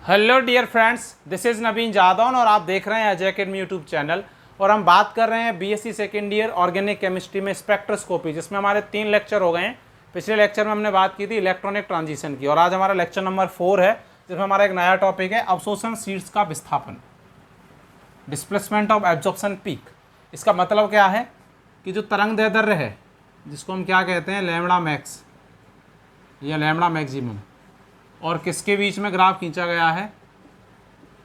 Hello dear friends, this is Naveen Jadaun और आप देख रहे हैं अजय अकेडमी यूट्यूब चैनल। और हम बात कर रहे हैं BSc second year organic chemistry में स्पेक्ट्रोस्कोपी, जिसमें हमारे 3 लेक्चर हो गए हैं। पिछले लेक्चर में हमने बात की थी इलेक्ट्रॉनिक ट्रांजिशन की, और आज हमारा लेक्चर नंबर 4 है, जिसमें हमारा एक नया टॉपिक है अवशोषण शीट्स का विस्थापन, डिस्प्लेसमेंट ऑफ एब्जॉर्प्शन पीक। इसका मतलब क्या है कि जो तरंग दैर्ध्य है, जिसको हम क्या कहते हैं, लैम्बडा मैक्स या लैम्बडा मैक्सिमम, और किसके बीच में ग्राफ खींचा गया है,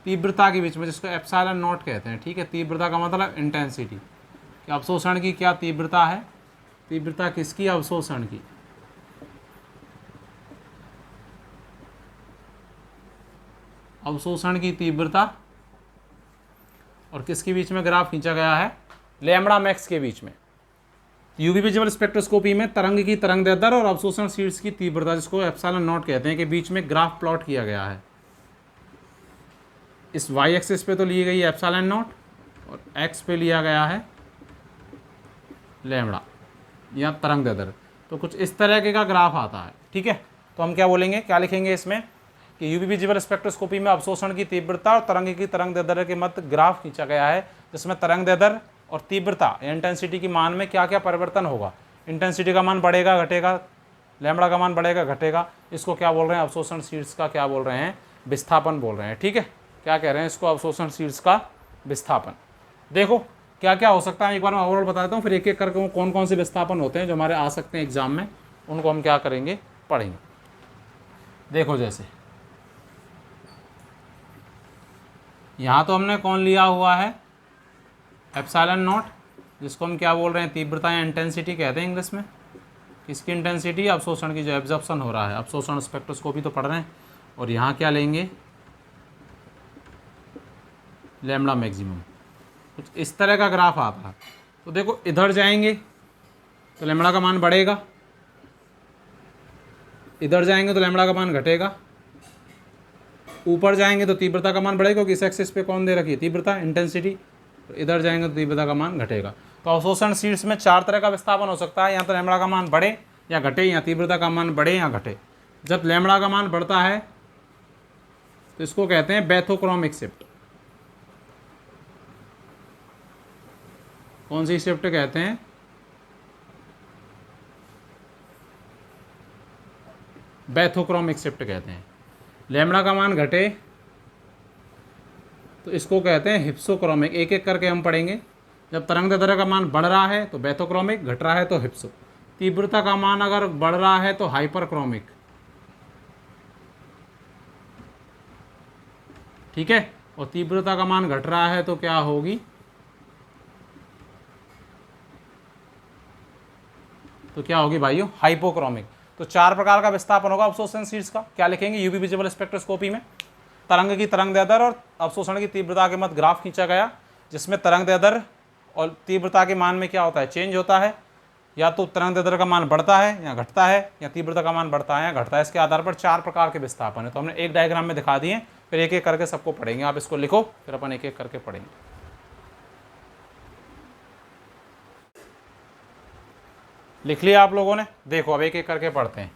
तीव्रता के बीच में, जिसको एप्सिलॉन नॉट कहते हैं। ठीक है, तीव्रता का मतलब इंटेंसिटी, कि अवशोषण की क्या तीव्रता है, तीव्रता किसकी, अवशोषण की। अवशोषण की तीव्रता, और किसके बीच में ग्राफ खींचा गया है, लैम्बडा मैक्स के बीच में। यूवी विजिबल स्पेक्ट्रोस्कोपी में तरंग की तरंग दैर्ध्य और अवशोषण शीट्स की तीव्रता, जिसको एप्सिलॉन नॉट कहते हैं, के बीच में ग्राफ प्लॉट किया गया है। इस वाई एक्सिस पे तो ली गई है एप्सिलॉन नॉट, और एक्स पे लिया गया है लैम्बडा या तरंग दैर्ध्य। तो कुछ इस तरह का ग्राफ आता है। ठीक है, तो हम क्या बोलेंगे, क्या लिखेंगे इसमें कि यूवी विजिबल स्पेक्ट्रोस्कोपी में अवशोषण की तीव्रता और तरंग की तरंग दैर्ध्य के मध्य ग्राफ खींचा गया है, जिसमें तरंग दैर्ध्य और तीव्रता इंटेंसिटी की मान में क्या क्या परिवर्तन होगा। इंटेंसिटी का मान बढ़ेगा घटेगा, लैम्बडा का मान बढ़ेगा घटेगा। इसको क्या बोल रहे हैं, अवशोषण शीट्स का क्या बोल रहे हैं, विस्थापन बोल रहे हैं। ठीक है, क्या कह रहे हैं इसको, अवशोषण शीट्स का विस्थापन। देखो क्या क्या हो सकता है, एक बार मैं ओवरऑल बता देता हूँ, फिर एक एक करके कौन कौन से विस्थापन होते हैं जो हमारे आ सकते हैं एग्जाम में, उनको हम क्या करेंगे, पढ़ेंगे। देखो जैसे यहाँ तो हमने कौन लिया हुआ है, एप्सिलॉन नॉट, जिसको हम क्या बोल रहे हैं, तीव्रता या इंटेंसिटी कहते हैं इंग्लिश में। किसकी इंटेंसिटी, अवशोषण की, जो एब्जॉर्प्शन हो रहा है, अवशोषण स्पेक्ट्रोस्कोपी तो पढ़ रहे हैं। और यहाँ क्या लेंगे, लैम्बडा मैक्सिमम। कुछ इस तरह का ग्राफ आता है। तो देखो इधर जाएंगे तो लैम्बडा का मान बढ़ेगा, इधर जाएंगे तो लैम्बडा का मान घटेगा, ऊपर जाएंगे तो तीव्रता का मान बढ़ेगा, क्योंकि इस एक्सिस पे कौन दे रखी है, तीव्रता, इंटेंसिटी। तो इधर जाएंगे तो तीव्रता का मान घटेगा। तो अवशोषण शीट्स में 4 तरह का विस्थापन हो सकता है, या तो लैम्बडा का मान बढ़े या घटे, या तीव्रता का मान बढ़े या घटे। जब लैम्बडा का मान बढ़ता है तो इसको कहते हैं बैथोक्रोमिक शिफ्ट। कौन सी शिफ्ट कहते हैं, बैथोक्रोमिक शिफ्ट कहते हैं। लैम्बडा का मान घटे तो इसको कहते हैं हिप्सोक्रोमिक। एक एक करके हम पढ़ेंगे। जब तरंग दैर्ध्य का मान बढ़ रहा है तो बैथोक्रोमिक, घट रहा है तो हिप्सो। तीव्रता का मान अगर बढ़ रहा है तो हाइपरक्रोमिक। ठीक है, और तीव्रता का मान घट रहा है तो क्या होगी, तो क्या होगी भाइयों, हाइपोक्रोमिक। तो 4 प्रकार का विस्थापन होगा अवशोषण शीट्स का। क्या लिखेंगे, यूवी विजिबल स्पेक्ट्रोस्कोपी में तरंग की तरंग दैर्ध्य और अवशोषण की तीव्रता के मध्य ग्राफ खींचा गया, जिसमें तरंग दैर्ध्य और तीव्रता के मान में क्या होता है, चेंज होता है। या तो तरंग दैर्ध्य का मान बढ़ता है या घटता है, या तीव्रता का मान बढ़ता है या घटता है। इसके आधार पर 4 प्रकार के विस्थापन है। तो हमने एक डायग्राम में दिखा दिए, फिर एक एक करके सबको पढ़ेंगे। आप इसको लिखो, फिर अपन एक एक करके पढ़ेंगे। लिख लिया आप लोगों ने। देखो अब एक एक करके पढ़ते हैं।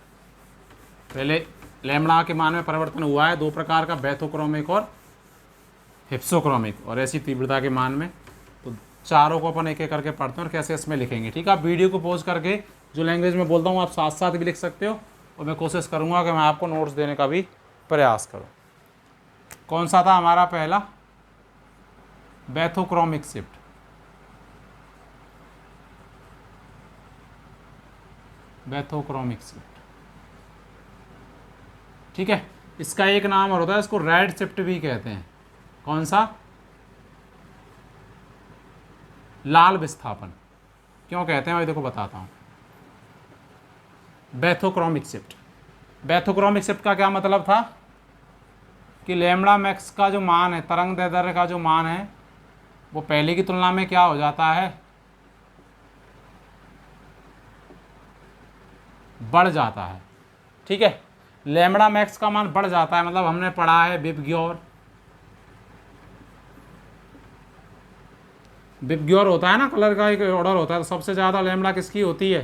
पहले लैम्बडा के मान में परिवर्तन हुआ है 2 प्रकार का, बैथोक्रोमिक और हिप्सोक्रोमिक, और ऐसी तीव्रता के मान में। तो चारों को अपन एक एक करके पढ़ते हैं और कैसे इसमें लिखेंगे। ठीक है, आप वीडियो को पॉज करके जो लैंग्वेज में बोलता हूँ आप साथ साथ भी लिख सकते हो, और मैं कोशिश करूँगा कि मैं आपको नोट्स देने का भी प्रयास करूँ। कौन सा था हमारा पहला, बैथोक्रोमिक शिफ्ट। बैथोक्रोमिक शिफ्ट, ठीक है। इसका एक नाम और होता है, इसको रेड शिफ्ट भी कहते हैं। कौन सा, लाल विस्थापन। क्यों कहते हैं भाई, देखो बताता हूं। बैथोक्रोमिक शिफ्ट, बैथोक्रोमिक शिफ्ट का क्या मतलब था कि लैम्बडा मैक्स का जो मान है, तरंग दैर्ध्य का जो मान है, वो पहले की तुलना में क्या हो जाता है, बढ़ जाता है। ठीक है, लैम्बडा मैक्स का मान बढ़ जाता है, मतलब हमने पढ़ा है विबग्योर होता है ना, कलर का एक ऑर्डर होता है। तो सबसे ज़्यादा लैम्बडा किसकी होती है,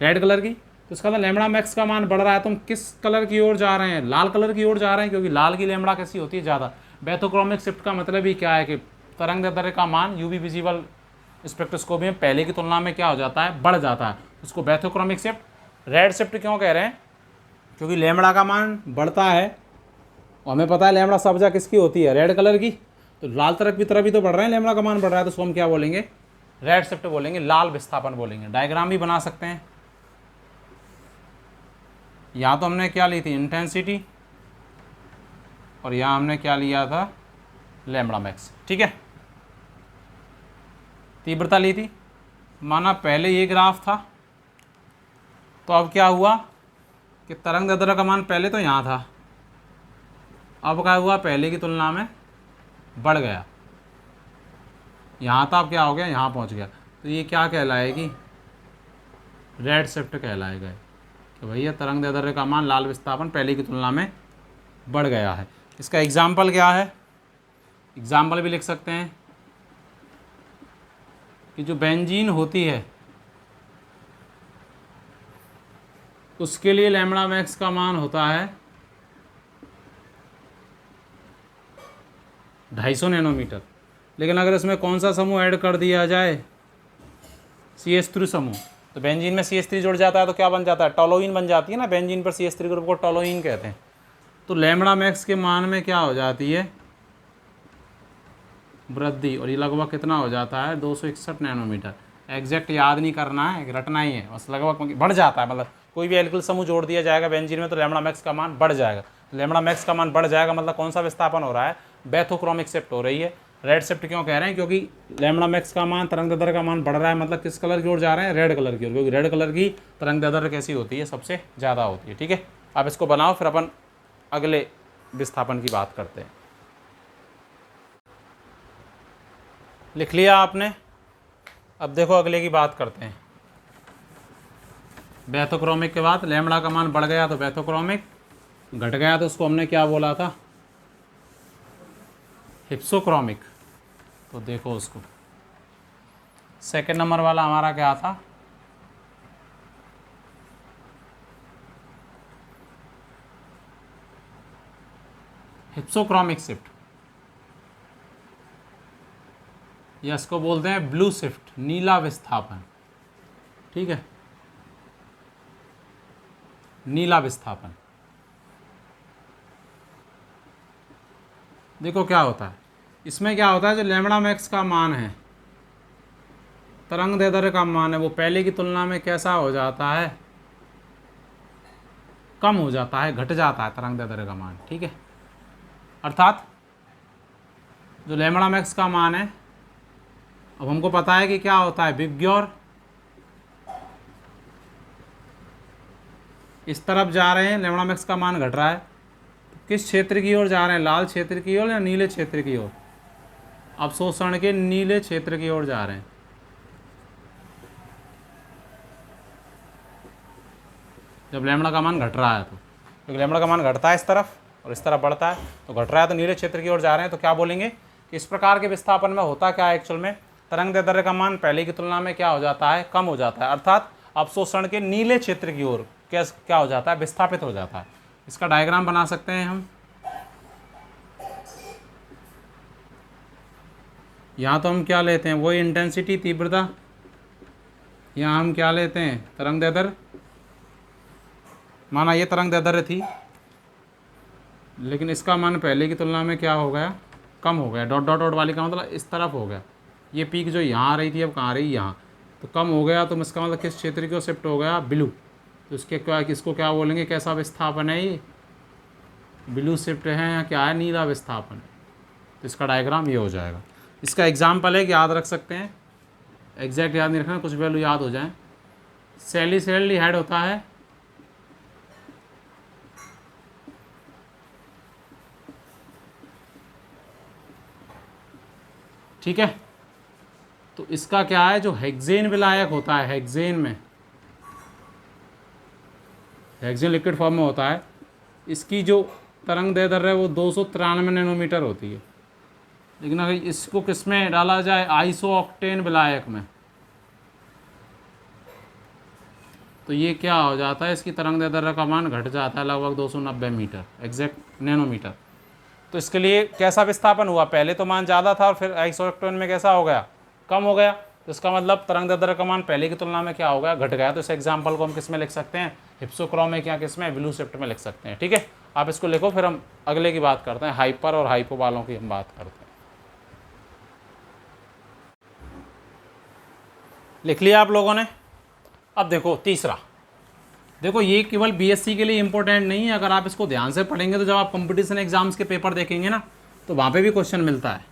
रेड कलर की। तो इसका मतलब लैम्बडा मैक्स का मान बढ़ रहा है, तो हम किस कलर की ओर जा रहे हैं, लाल कलर की ओर जा रहे हैं, क्योंकि लाल की लैम्बडा कैसी होती है, ज़्यादा। बैथोक्रोमिक शिफ्ट का मतलब ही क्या है कि तरंग दैर्ध्य का मान यूवी विजिबल स्पेक्ट्रोस्कोपी में पहले की तुलना में क्या हो जाता है, बढ़ जाता है, उसको बैथोक्रोमिक शिफ्ट। रेड शिफ्ट क्यों कह रहे हैं, क्योंकि लैम्बडा का मान बढ़ता है और हमें पता है लैम्बडा सब जगह किसकी होती है, रेड कलर की। तो लाल तरफ की तरफ ही तो बढ़ रहे हैं, लैम्बडा का मान बढ़ रहा है, तो उसको हम क्या बोलेंगे, रेड शिफ्ट बोलेंगे, लाल विस्थापन बोलेंगे। डायग्राम भी बना सकते हैं। यहाँ तो हमने क्या ली थी, इंटेंसिटी, और यहाँ हमने क्या लिया था, लैम्बडा मैक्स। ठीक है, तीव्रता ली थी, माना पहले ये ग्राफ था, तो अब क्या हुआ कि तरंग दैर्ध्य का मान पहले तो यहाँ था, अब क्या हुआ, पहले की तुलना में बढ़ गया, यहाँ था अब क्या हो गया, यहाँ पहुँच गया। तो ये क्या कहलाएगी, रेड शिफ्ट कहलाएगा कि भैया तरंग दैर्ध्य का मान, लाल विस्थापन पहले की तुलना में बढ़ गया है। इसका एग्जाम्पल क्या है, एग्जाम्पल भी लिख सकते हैं कि जो बेंजीन होती है उसके लिए लैम्बडा मैक्स का मान होता है 250 नैनोमीटर। लेकिन अगर इसमें कौन सा समूह ऐड कर दिया जाए, CH3 समूह, तो बेंजीन में CH3 जुड़ जाता है तो क्या बन जाता है, टोलोइन बन जाती है ना, बेंजीन पर CH3 ग्रुप को टोलोइन कहते हैं। तो लैम्बडा मैक्स के मान में क्या हो जाती है, वृद्धि, और ये लगभग कितना हो जाता है, 261 नैनोमीटर। एग्जैक्ट याद नहीं करना है, रटना ही है बस, लगभग बढ़ जाता है। मतलब कोई भी एल्किल समूह जोड़ दिया जाएगा बेंजीन में तो लैम्बडा मैक्स का मान बढ़ जाएगा। लैम्बडा मैक्स का मान बढ़ जाएगा मतलब कौन सा विस्थापन हो रहा है, बैथोक्रोमिक शिफ्ट हो रही है। रेड शिफ्ट क्यों कह रहे हैं, क्योंकि लैम्बडा मैक्स का मान, तरंग दैर्ध्य का मान बढ़ रहा है, मतलब किस कलर की ओर जा रहे हैं, रेड कलर की ओर, क्योंकि रेड कलर की तरंग दैर्ध्य कैसी होती है, सबसे ज़्यादा होती है। ठीक है, आप इसको बनाओ, फिर अपन अगले विस्थापन की बात करते हैं। लिख लिया आपने, अब देखो अगले की बात करते हैं। बैथोक्रोमिक के बाद लैम्बडा का मान बढ़ गया तो बैथोक्रोमिक, घट गया तो उसको हमने क्या बोला था, हिप्सोक्रोमिक। तो देखो उसको, सेकंड नंबर वाला हमारा क्या था, हिप्सोक्रोमिक शिफ्ट, या इसको बोलते हैं ब्लू शिफ्ट, नीला विस्थापन। ठीक है, नीला विस्थापन। देखो क्या होता है, इसमें क्या होता है, जो लैम्बडा मैक्स का मान है, तरंग दैर्ध्य का मान है, वो पहले की तुलना में कैसा हो जाता है, कम हो जाता है, घट जाता है तरंग दैर्ध्य का मान। ठीक है, अर्थात जो लैम्बडा मैक्स का मान है, अब हमको पता है कि क्या होता है, विग्योर इस तरफ जा रहे हैं, लैम्बडा मैक्स का मान घट रहा है, तो किस क्षेत्र की ओर जा रहे हैं, लाल क्षेत्र की ओर या नीले क्षेत्र की ओर, अवशोषण के नीले क्षेत्र की ओर जा रहे हैं। जब लैम्बडा का मान घट रहा है तो, क्योंकि लैम्बडा का मान घटता है इस तरफ और इस तरफ बढ़ता है, तो घट रहा है तो नीले क्षेत्र की ओर जा रहे हैं। तो क्या बोलेंगे कि इस प्रकार के विस्थापन में होता क्या है, एक्चुअल में तरंग दैर्ध्य का मान पहले की तुलना में क्या हो जाता है, कम हो जाता है, अर्थात अवशोषण के नीले क्षेत्र की ओर क्या हो जाता है, विस्थापित हो जाता है। इसका डायग्राम बना सकते हैं हम। यहाँ तो हम क्या लेते हैं, वही इंटेंसिटी, तीव्रता, यहाँ हम क्या लेते हैं, तरंग दैर्ध्य। माना ये तरंग दैर्ध्य थी, लेकिन इसका मान पहले की तुलना में क्या हो गया, कम हो गया। डॉट डॉट डॉट वाली का मतलब इस तरफ हो गया, ये पीक जो यहाँ आ रही थी अब कहाँ आ रही, यहाँ, तो कम हो गया। तो इसका मतलब किस क्षेत्र की ओर शिफ्ट हो गया, ब्लू। तो इसके क्या, किसको क्या बोलेंगे, कैसा विस्थापन है ये, ब्लू शिफ्ट है या क्या है, नीला विस्थापन। तो इसका डायग्राम ये हो जाएगा। इसका एग्जाम्पल है कि याद रख सकते हैं, एग्जैक्ट याद नहीं रखना, कुछ वैल्यू याद हो जाए। सैलिसाइल्डिहाइड होता है, ठीक है, तो इसका क्या है, जो हेक्सेन विलायक होता है, हेक्सेन में, हेक्सेन लिक्विड फॉर्म में होता है, इसकी जो तरंग दैर्ध्य है वो 293 नैनोमीटर होती है। लेकिन अगर इसको किस में डाला जाए, आइसो ऑक्टेन विलायक में, तो ये क्या हो जाता है, इसकी तरंग दैर्ध्य का मान घट जाता है लगभग 290 मीटर, एग्जैक्ट नैनोमीटर। तो इसके लिए कैसा विस्थापन हुआ, पहले तो मान ज़्यादा था और फिर आइसोटोन में कैसा हो गया, कम हो गया। तो इसका मतलब तरंग दैर्ध्य का मान पहले की तुलना में क्या हो गया, घट गया। तो इस एग्जाम्पल को हम किस में लिख सकते हैं, हिप्सोक्रोमिक या किस में, ब्लू शिफ्ट में लिख सकते हैं। ठीक है, आप इसको लिखो, फिर हम अगले की बात करते हैं, हाइपर और हाइपो वालों की हम बात करते हैं। लिख लिया आप लोगों ने। अब देखो तीसरा, देखो ये केवल बीएससी के लिए इंपॉर्टेंट नहीं है, अगर आप इसको ध्यान से पढ़ेंगे तो जब आप कंपटीशन एग्जाम्स के पेपर देखेंगे ना, तो वहाँ पे भी क्वेश्चन मिलता है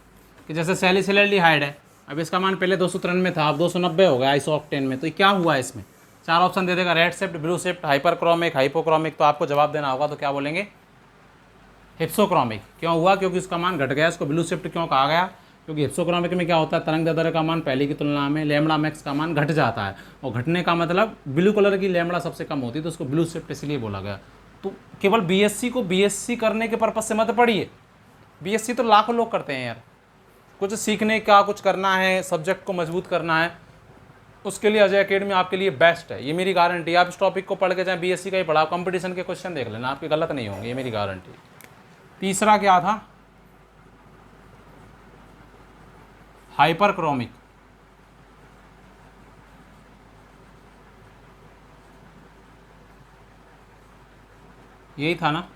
कि जैसे सैलिसिलैल्डिहाइड है, अब इसका मान पहले 293 था, अब 290 हो गया आइसोऑक्टेन में। तो क्या हुआ है इसमें, 4 ऑप्शन दे देगा, red shift, blue shift, hyperchromic, hypochromic. तो आपको जवाब देना होगा, तो क्या बोलेंगे, हिप्सोक्रोमिक। क्यों हुआ, क्योंकि उसका मान घट गया। इसको ब्लू शिफ्ट क्यों कहा गया, क्योंकि हिप्सोक्रोमिक में क्या होता है, तरंग दैर्ध्य का मान पहले की तुलना में लैम्बडा मैक्स का मान घट जाता है, और घटने का मतलब ब्लू कलर की लैम्बडा सबसे कम होती है, तो उसको ब्लू शिफ्ट इसलिए बोला गया। तो केवल बीएससी को बीएससी करने के पर्पज से मत पढ़िए, बीएससी तो लाखों लोग करते हैं यार, कुछ सीखने का, कुछ करना है, सब्जेक्ट को मजबूत करना है, उसके लिए अजय अकेडमी आपके लिए बेस्ट है, ये मेरी गारंटी। आप इस टॉपिक को पढ़ के चाहे बीएससी का ही पढ़ा, कंपटीशन के क्वेश्चन देख लेना, आपके गलत नहीं होंगे, ये मेरी गारंटी। तीसरा क्या था, हाइपरक्रोमिक। यही था ना,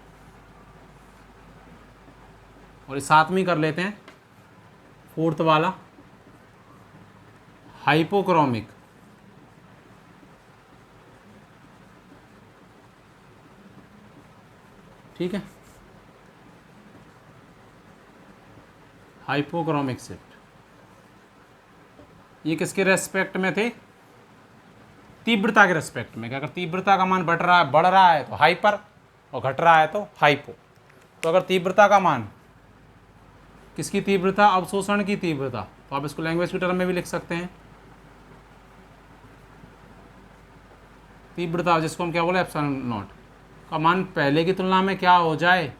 और इस साथ में कर लेते हैं फोर्थ वाला, हाइपोक्रोमिक। ठीक है, हाइपोक्रोमिक शिफ्ट, ये किसके रेस्पेक्ट में थे, तीव्रता के रेस्पेक्ट में। अगर तीव्रता का मान बढ़ रहा है तो हाइपर, और घट रहा है तो हाइपो। तो अगर तीव्रता का मान, किसकी तीव्रता, अवशोषण की तीव्रता, तो आप इसको लैंग्वेज के टर्म में भी लिख सकते हैं, तीव्रता जिसको हम क्या बोले, एप्सिलॉन नॉट का मान पहले की तुलना में क्या हो जाए,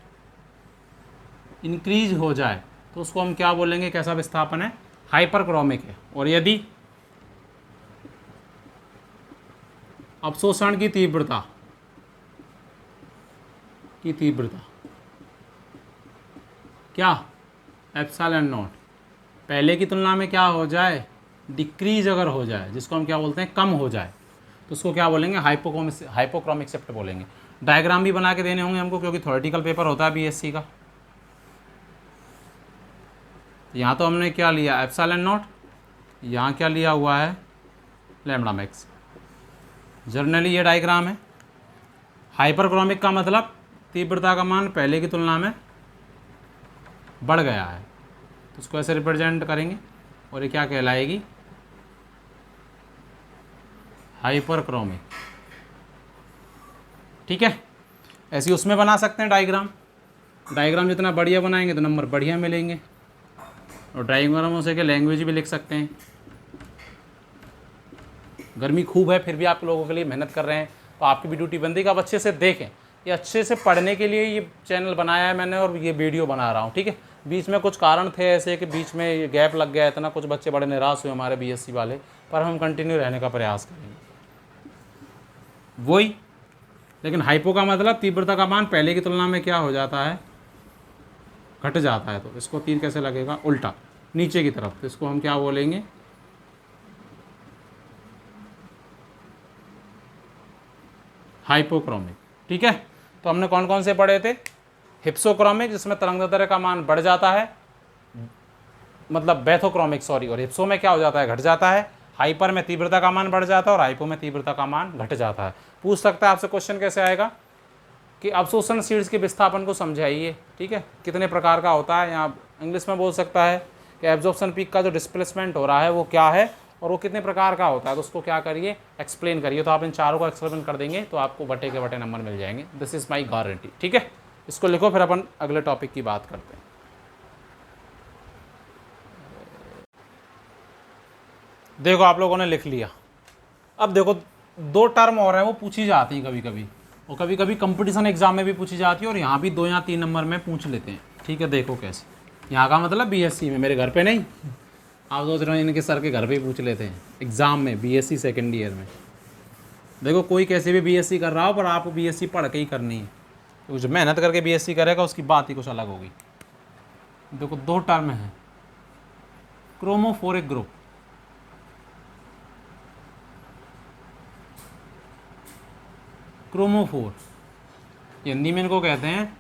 इंक्रीज हो जाए, तो उसको हम क्या बोलेंगे, कैसा विस्थापन है, हाइपरक्रोमिक है। और यदि अवशोषण की तीव्रता क्या, एप्सिलॉन नॉट, पहले की तुलना में क्या हो जाए, डिक्रीज अगर हो जाए, जिसको हम क्या बोलते हैं, कम हो जाए, तो उसको क्या बोलेंगे, हाइपोक्रोमिक शिफ्ट बोलेंगे। डायग्राम भी बना के देने होंगे हमको, क्योंकि थ्योरेटिकल पेपर होता है बीएससी का। यहाँ तो हमने क्या लिया, एप्सिलॉन नॉट, यहाँ क्या लिया हुआ है, लैम्बडा मैक्स। जनरली ये डायग्राम है। हाइपरक्रोमिक का मतलब तीव्रता का मान पहले की तुलना में बढ़ गया है, तो उसको ऐसे रिप्रेजेंट करेंगे, और ये क्या कहलाएगी, हाइपरक्रोमिक। ठीक है, ऐसे उसमें बना सकते हैं डायग्राम जितना बढ़िया बनाएंगे तो नंबर बढ़िया मिलेंगे। और डायग्रामों से के लैंग्वेज भी लिख सकते हैं। गर्मी खूब है, फिर भी आप लोगों के लिए मेहनत कर रहे हैं, तो आपकी भी ड्यूटी बनती है कि आप अच्छे से देखें। ये अच्छे से पढ़ने के लिए ये चैनल बनाया है मैंने, और ये वीडियो बना रहा हूँ। ठीक है, बीच में कुछ कारण थे ऐसे कि बीच में ये गैप लग गया, इतना कुछ बच्चे बड़े निराश हुए हमारे बीएससी वाले, पर हम कंटिन्यू रहने का प्रयास करेंगे वही। लेकिन हाइपो का मतलब तीव्रता का मान पहले की तुलना में क्या हो जाता है, घट जाता है। तो इसको तीर कैसे लगेगा, उल्टा नीचे की तरफ, तो इसको हम क्या बोलेंगे, हाइपोक्रोमिक। ठीक है, तो हमने कौन कौन से पढ़े थे, हिप्सोक्रोमिक जिसमें तरंगदैर्ध्य का मान बढ़ जाता है, मतलब बैथोक्रोमिक सॉरी, और हिप्सो में क्या हो जाता है, घट जाता है। हाइपर में तीव्रता का मान बढ़ जाता है, और हाइपो में तीव्रता का मान घट जाता है। पूछ सकता है आपसे क्वेश्चन कैसे आएगा कि अवशोषण शीर्ष के विस्थापन को समझाइए। ठीक है, कितने प्रकार का होता है, यहाँ इंग्लिश में बोल सकता है कि एब्जॉर्प्शन पीक का जो डिस्प्लेसमेंट हो रहा है वो क्या है, और वो कितने प्रकार का होता है, तो उसको क्या करिए, एक्सप्लेन करिए। तो आप इन चारों को एक्सप्लेन कर देंगे तो आपको बटे के बटे नंबर मिल जाएंगे। This is my guarantee. ठीक है, इसको लिखो, फिर अपन अगले टॉपिक की बात करते हैं। देखो आप लोगों ने लिख लिया। अब देखो 2 टर्म और हैं, वो पूछी जाती हैं कभी कभी, और कभी कभी कंपटीशन एग्जाम में भी पूछी जाती है, और यहाँ भी 2 या 3 नंबर में पूछ लेते हैं। ठीक है, देखो कैसे, यहाँ का मतलब बीएससी में, मेरे घर पे नहीं। आप सोच रहे हो इनके सर के घर पे ही पूछ लेते हैं एग्ज़ाम में, बीएससी सेकेंड ईयर में। देखो कोई कैसे भी बीएससी कर रहा हो, पर आपको बीएससी पढ़ के ही करनी है, तो जो मेहनत करके बीएससी करेगा उसकी बात ही कुछ अलग होगी। देखो 2 टर्म है, क्रोमोफोरिक ग्रुप, क्रोमोफोर, हिंदी में इनको कहते हैं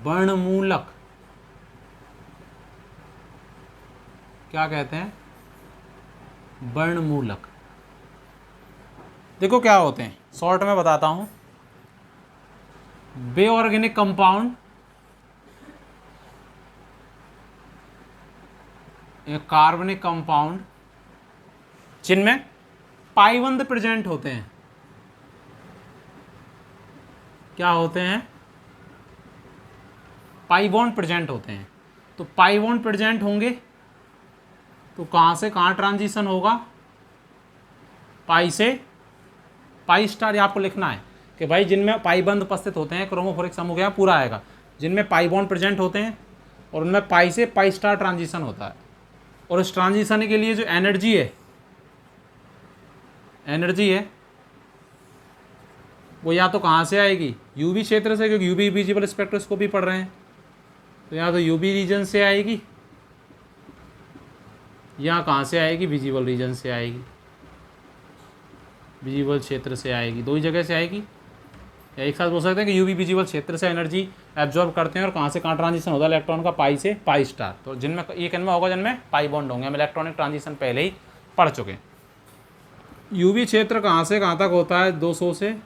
वर्णमूलक। क्या कहते हैं? वर्णमूलक। देखो क्या होते हैं, शॉर्ट में बताता हूं। बे ऑर्गेनिक कंपाउंड, कार्बनिक कंपाउंड जिनमें पाइबंध प्रेजेंट होते हैं। क्या होते हैं? पाई बॉन्ड प्रेजेंट होते हैं। तो पाई बॉन्ड प्रेजेंट होंगे तो कहां से कहां ट्रांजिशन होगा? पाई से पाई स्टार। आपको लिखना है कि भाई जिनमें पाई बंध उपस्थित होते हैं, क्रोमोफोरिक समूह यहाँ पूरा आएगा, जिनमें पाई बॉन्ड प्रेजेंट होते हैं और उनमें पाई से पाई स्टार ट्रांजिशन होता है। और इस ट्रांजिशन के लिए जो एनर्जी है वो या तो कहाँ से आएगी? यूवी क्षेत्र से, क्योंकि यूवी विजिबल स्पेक्ट्रोस्कोपी पढ़ रहे हैं, तो या तो यूवी रीजन से आएगी या कहाँ से आएगी? विजिबल रीजन से आएगी, विजिबल क्षेत्र से आएगी। 2 ही जगह से आएगी, या एक साथ बोल सकते हैं कि यूवी विजिबल क्षेत्र से एनर्जी एब्जॉर्ब करते हैं और कहाँ से कहाँ ट्रांजिशन होता है इलेक्ट्रॉन का? पाई से पाई स्टार। तो जिनमें एक इनमें होगा जिनमें पाई बॉन्ड होंगे, हम इलेक्ट्रॉनिक ट्रांजिशन पहले ही पढ़ चुके हैं। यूवी क्षेत्र कहाँ से कहाँ तक होता है? 200 से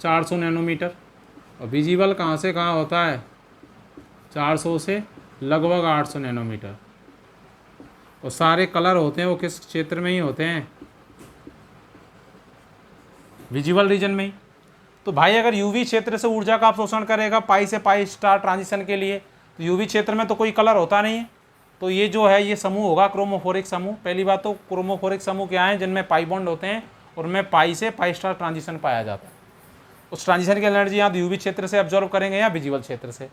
400 नैनोमीटर। और विजिबल कहाँ से कहाँ होता है? 400 से लगभग 800 नैनोमीटर। और सारे कलर होते हैं वो किस क्षेत्र में ही होते हैं? विजिबल रीजन में ही। तो भाई अगर यूवी क्षेत्र से ऊर्जा का अवशोषण करेगा पाई से पाई स्टार ट्रांजिशन के लिए, तो यूवी क्षेत्र में तो कोई कलर होता नहीं है, तो ये जो है ये समूह होगा क्रोमोफोरिक समूह। पहली बात तो क्रोमोफोरिक समूह क्या है? जिनमें पाई बॉन्ड होते हैं और उनमें पाई से पाई स्टार ट्रांजिशन पाया जाता है। उस ट्रांजिशन की एनर्जी यहाँ यूवी क्षेत्र से एब्जॉर्व करेंगे या विजिबल क्षेत्र से,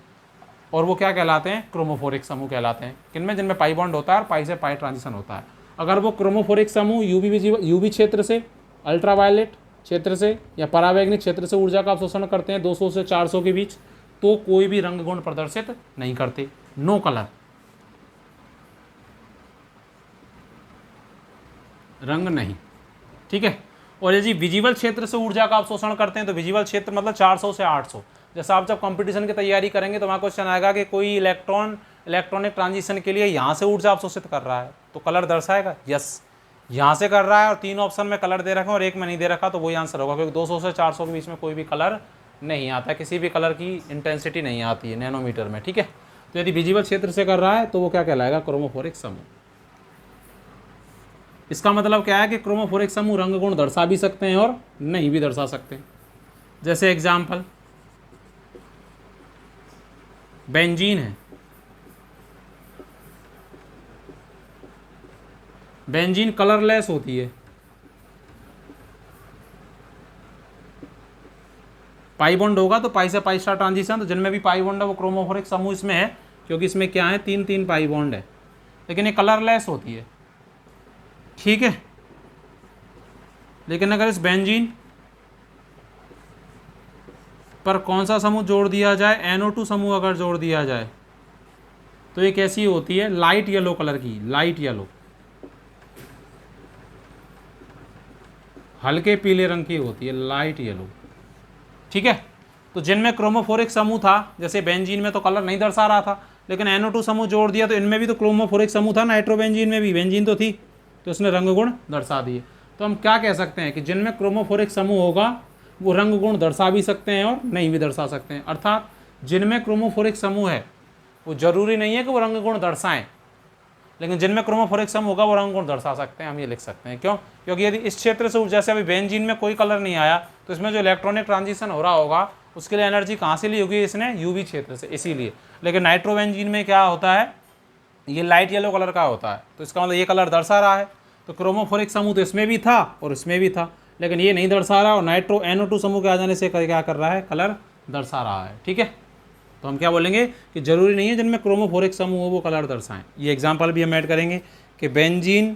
और वो क्या कहलाते हैं? क्रोमोफोरिक समूह कहलाते हैं। किनमें? जिनमें पाई बॉन्ड होता है और पाई से पाई ट्रांजिशन होता है। अगर वो क्रोमोफोरिक समूह यूवी क्षेत्र से, अल्ट्रावायलेट क्षेत्र से या परावैंगनिक क्षेत्र से ऊर्जा का अवशोषण करते हैं 200 से 400 के बीच, तो कोई भी रंग गुण प्रदर्शित नहीं करते, नो कलर, रंग नहीं। ठीक है। और यदि विजिबल क्षेत्र से ऊर्जा का अवशोषण करते हैं तो विजिबल क्षेत्र मतलब 400 से 800। जैसा आप जब कंपटीशन की तैयारी करेंगे तो वहाँ क्वेश्चन आएगा कि कोई इलेक्ट्रॉनिक ट्रांजिशन के लिए यहाँ से ऊर्जा अवशोषित कर रहा है तो कलर दर्शाएगा, यस यहाँ से कर रहा है और 3 ऑप्शन में कलर दे रखा है और 1 में नहीं दे रखा, तो वही आंसर होगा, क्योंकि 200 से 400 के बीच में कोई भी कलर नहीं आता, किसी भी कलर की इंटेंसिटी नहीं आती है नैनोमीटर में। ठीक है। तो यदि विजिबल क्षेत्र से कर रहा है तो वो क्या कहलाएगा? क्रोमोफोरिक समूह। इसका मतलब क्या है कि क्रोमोफोरिक समूह रंग गुण दर्शा भी सकते हैं और नहीं भी दर्शा सकते। जैसे एग्जाम्पल बेंजीन है, बेंजीन कलरलेस होती है, पाई बॉन्ड होगा तो पाई से पाई स्टार ट्रांजिशन, तो जिनमें भी पाई बॉन्ड है वो क्रोमोफोरिक समूह इसमें है, क्योंकि इसमें क्या है 3 पाई बॉन्ड है, लेकिन ये कलरलेस होती है। ठीक है। लेकिन अगर इस बेंजीन पर कौन सा समूह जोड़ दिया जाए? NO2 समूह अगर जोड़ दिया जाए तो ये कैसी होती है? लाइट येलो कलर की, लाइट येलो, हल्के पीले रंग की होती है, लाइट येलो। ठीक है। तो जिनमें क्रोमोफोरिक समूह था, जैसे बेंजीन में तो कलर नहीं दर्शा रहा था, लेकिन NO2 समूह जोड़ दिया तो इनमें भी तो क्रोमोफोरिक समूह था, नाइट्रोबेंजीन में भी बेंजीन तो थी, तो उसने रंग गुण दर्शा दिए। तो हम क्या कह सकते हैं कि जिनमें क्रोमोफोरिक समूह होगा वो रंग गुण दर्शा भी सकते हैं और नहीं भी दर्शा सकते हैं। अर्थात जिनमें क्रोमोफोरिक समूह है वो जरूरी नहीं है कि वो रंग गुण दर्शाएं, लेकिन जिनमें क्रोमोफोरिक समूह होगा वो रंग गुण दर्शा सकते हैं। हम ये लिख सकते हैं। क्यों? क्योंकि यदि इस क्षेत्र से जैसे अभी बेंजीन में कोई कलर नहीं आया तो इसमें जो इलेक्ट्रॉनिक ट्रांजिशन हो रहा होगा उसके लिए एनर्जी कहाँ से ली होगी? इसने यूवी क्षेत्र से, इसीलिए। लेकिन नाइट्रोबेंजीन में क्या होता है? ये लाइट येलो कलर का होता है, तो इसका मतलब ये कलर दर्शा रहा है। तो क्रोमोफोरिक समूह तो इसमें भी था और इसमें भी था, लेकिन ये नहीं दर्शा रहा, और NO2 समूह के आ जाने से क्या कर रहा है? कलर दर्शा रहा है। ठीक है। तो हम क्या बोलेंगे कि जरूरी नहीं है जिनमें क्रोमोफोरिक समूह हो वो कलर दर्शाएं। ये एग्जाम्पल भी हम ऐड करेंगे कि बेंजीन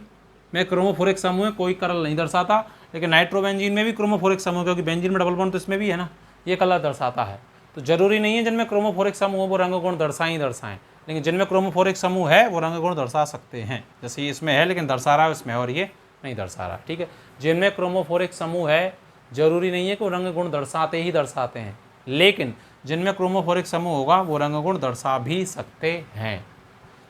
में क्रोमोफोरिक समूह है, कोई कलर नहीं दर्शाता, लेकिन नाइट्रोबेंजीन में भी क्रोमोफोरिक समूह, क्योंकि बेंजीन में डबल बॉन्ड तो इसमें भी है ना, ये कलर दर्शाता है। तो जरूरी नहीं है जिनमें क्रोमोफोरिक समूह वो रंग गुण दर्शाएं ही दर्शाएं, लेकिन जिनमें क्रोमोफोरिक समूह है वो रंग गुण दर्शा सकते हैं। जैसे ये इसमें है लेकिन दर्शा रहा है इसमें, और ये नहीं दर्शा रहा। ठीक है, जिनमें क्रोमोफोरिक समूह है जरूरी नहीं है कि वो रंग गुण दर्शाते ही दर्शाते हैं, लेकिन जिनमें क्रोमोफोरिक समूह होगा वो रंग गुण दर्शा भी सकते हैं,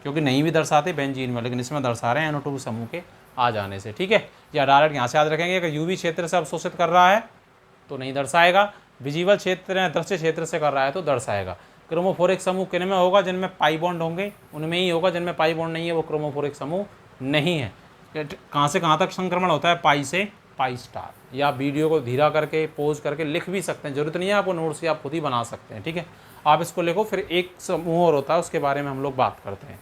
क्योंकि नहीं भी दर्शाते बेंजीन में, लेकिन इसमें दर्शा रहे हैं NO2 समूह के आ जाने से। ठीक है, या डायरेक्ट यहाँ से याद रखेंगे कि यूवी क्षेत्र से अवशोषित कर रहा है तो नहीं दर्शाएगा, विजिबल क्षेत्र या दृश्य क्षेत्र से कर रहा है तो दर्शाएगा। क्रोमोफोरिक समूह किन में होगा? जिनमें पाई बॉन्ड होंगे उनमें ही होगा, जिनमें पाई बॉन्ड नहीं है वो क्रोमोफोरिक समूह नहीं है। कहाँ से कहाँ तक संक्रमण होता है? पाई से पाई स्टार। या वीडियो को धीरा करके पोज करके लिख भी सकते हैं, जरूरत नहीं है आपको नोट्स, या आप खुद ही बना सकते हैं। ठीक है, आप इसको लिखो, फिर एक समूह और होता है उसके बारे में हम लोग बात करते हैं।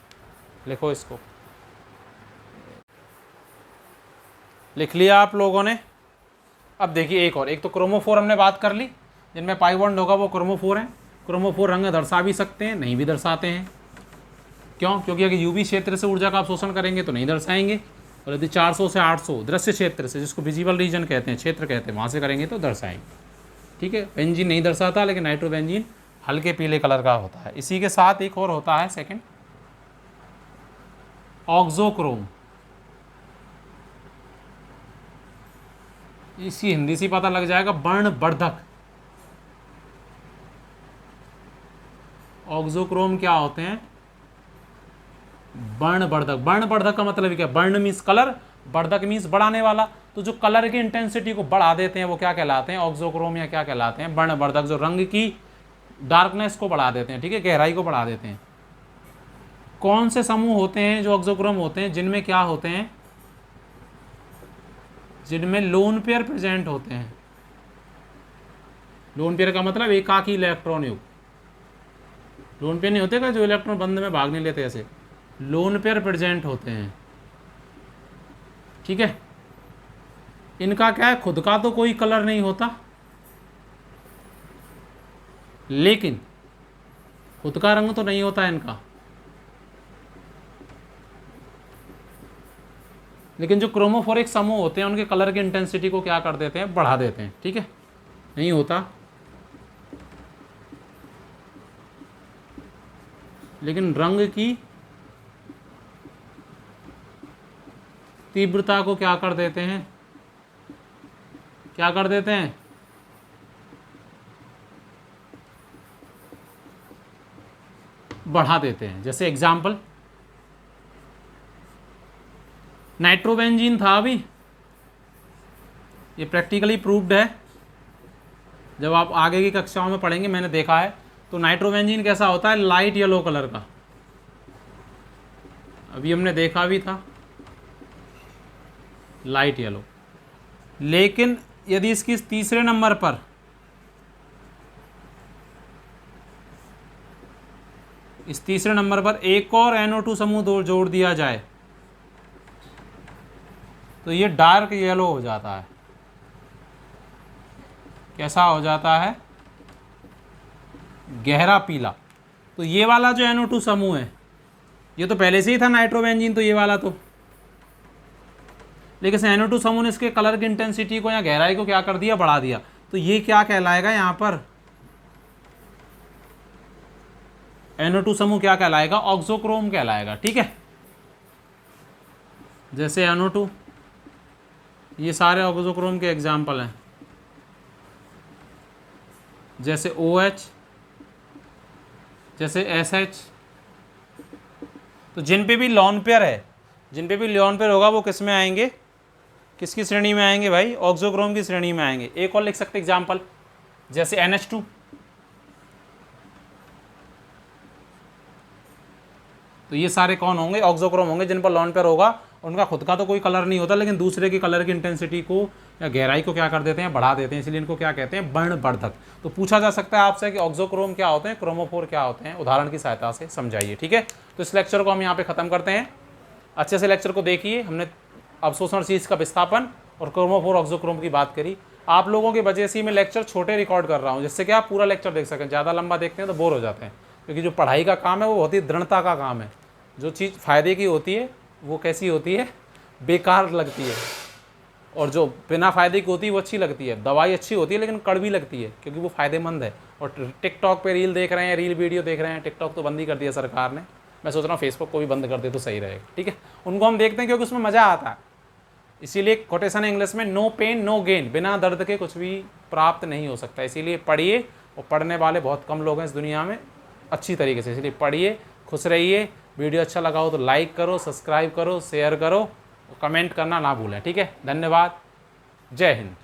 लिखो इसको, लिख लिया आप लोगों ने। अब देखिए एक और, एक तो क्रोमोफोर हमने बात कर ली, जिनमें पाई बॉन्ड होगा वो क्रोमोफोर है। क्रोमोफोर रंग दर्शा भी सकते हैं, नहीं भी दर्शाते हैं। क्यों? क्योंकि अगर यूवी क्षेत्र से ऊर्जा का अवशोषण करेंगे तो नहीं दर्शाएंगे, और यदि 400 से 800 दृश्य क्षेत्र से, जिसको विजिबल रीजन कहते हैं, क्षेत्र कहते हैं, वहाँ से करेंगे तो दर्शाएंगे। ठीक है, बेंजीन नहीं दर्शाता, लेकिन नाइट्रोबेंजीन हल्के पीले कलर का होता है। इसी के साथ एक और होता है सेकंड, ऑक्सोक्रोम। इसकी हिंदी से पता लग जाएगा, वर्णवर्धक। ऑक्सोक्रोम क्या होते हैं? वर्णवर्धक। वर्णवर्धक का मतलब क्या? वर्ण मीन्स कलर, वर्धक मीन्स बढ़ाने वाला। तो जो कलर की इंटेंसिटी को बढ़ा देते हैं वो क्या कहलाते हैं? ऑक्सोक्रोम, या क्या कहलाते हैं? वर्णवर्धक। जो रंग की डार्कनेस को बढ़ा देते हैं, ठीक है, गहराई को बढ़ा देते हैं। कौन से समूह होते हैं जो ऑक्सोक्रोम होते हैं? जिनमें क्या होते हैं? जिनमें लोन पेयर प्रेजेंट होते हैं। लोन पेयर का मतलब एकाकी इलेक्ट्रॉन युक्त। लोन पेयर नहीं होते क्या जो इलेक्ट्रॉन बंध में भाग नहीं लेते, ऐसे लोन पेयर प्रेजेंट होते हैं। ठीक है, इनका क्या है? खुद का तो कोई कलर नहीं होता, लेकिन खुद का रंग तो नहीं होता इनका, लेकिन जो क्रोमोफोरिक समूह होते हैं उनके कलर की इंटेंसिटी को क्या कर देते हैं? बढ़ा देते हैं। ठीक है, नहीं होता, लेकिन रंग की तीव्रता को क्या कर देते हैं? क्या कर देते हैं? बढ़ा देते हैं। जैसे एग्जाम्पल, नाइट्रोबेंजीन था, अभी ये प्रैक्टिकली प्रूव्ड है, जब आप आगे की कक्षाओं में पढ़ेंगे, मैंने देखा है। तो नाइट्रोबेंजीन कैसा होता है? लाइट येलो कलर का, अभी हमने देखा भी था, लाइट येलो। लेकिन यदि इसकी तीसरे नंबर पर इस तीसरे नंबर पर एक और NO2 समूह जोड़ दिया जाए तो ये डार्क येलो हो जाता है। कैसा हो जाता है? गहरा पीला। तो ये वाला जो NO2 समूह है ये तो पहले से ही था नाइट्रोबेंजीन, तो ये वाला तो, लेकिन NO2 समूह ने इसके कलर की इंटेंसिटी को या गहराई को क्या कर दिया? बढ़ा दिया। तो ये क्या कहलाएगा यहां पर? NO2 समूह क्या कहलाएगा? ऑक्सोक्रोम कहलाएगा। ठीक है, जैसे NO2, ये सारे ऑक्सोक्रोम के एग्जाम्पल हैं। जैसे OH, जैसे SH। तो जिन पे भी लॉन पेयर है, जिन पे भी लॉन पेयर होगा वो किस में आएंगे? किसकी श्रेणी में आएंगे भाई? ऑक्सोक्रोम की श्रेणी में आएंगे। एक और लिख सकते एग्जाम्पल, जैसे NH2। तो ये सारे कौन होंगे? ऑक्सोक्रोम होंगे, जिन पर लॉन पेयर होगा उनका खुद का तो कोई कलर नहीं होता, लेकिन दूसरे की कलर की इंटेंसिटी को या गहराई को क्या कर देते हैं? बढ़ा देते हैं, इसलिए इनको क्या कहते हैं? वर्णवर्धक। तो पूछा जा सकता है आपसे कि ऑक्सोक्रोम क्या होते हैं, क्रोमोफोर क्या होते हैं, उदाहरण की सहायता से समझाइए। ठीक है, तो इस लेक्चर को हम यहाँ पे खत्म करते हैं। अच्छे से लेक्चर को देखिए, हमने अवशोषण शीर्ष का विस्थापन और क्रोमोफोर ऑक्सोक्रोम की बात करी। आप लोगों की वजह से मैं लेक्चर छोटे रिकॉर्ड कर रहा हूँ, जिससे कि आप पूरा लेक्चर देख सकें। ज़्यादा लंबा देखते हैं तो बोर हो जाते हैं, क्योंकि जो पढ़ाई का काम है वो बहुत ही दृढ़ता का काम है। जो चीज़ फ़ायदे की होती है वो कैसी होती है? बेकार लगती है। और जो बिना फ़ायदे की होती है वो अच्छी लगती है। दवाई अच्छी होती है लेकिन कड़वी लगती है क्योंकि वो फ़ायदेमंद है। और टिकटॉक पे रील देख रहे हैं, रील वीडियो देख रहे हैं, टिकटॉक तो बंद ही कर दिया सरकार ने, मैं सोच रहा हूँ फेसबुक को भी बंद कर दे तो सही रहेगा, ठीक है। उनको हम देखते हैं क्योंकि उसमें मज़ा आता है, इसीलिए कोटेशन है इंग्लिश में, नो पेन नो गेन, बिना दर्द के कुछ भी प्राप्त नहीं हो सकता। इसीलिए पढ़िए, और पढ़ने वाले बहुत कम लोग हैं इस दुनिया में अच्छी तरीके से, इसलिए पढ़िए, खुश रहिए। वीडियो अच्छा लगा हो तो लाइक करो, सब्सक्राइब करो, शेयर करो, कमेंट करना ना भूलें, ठीक है। धन्यवाद, जय हिंद।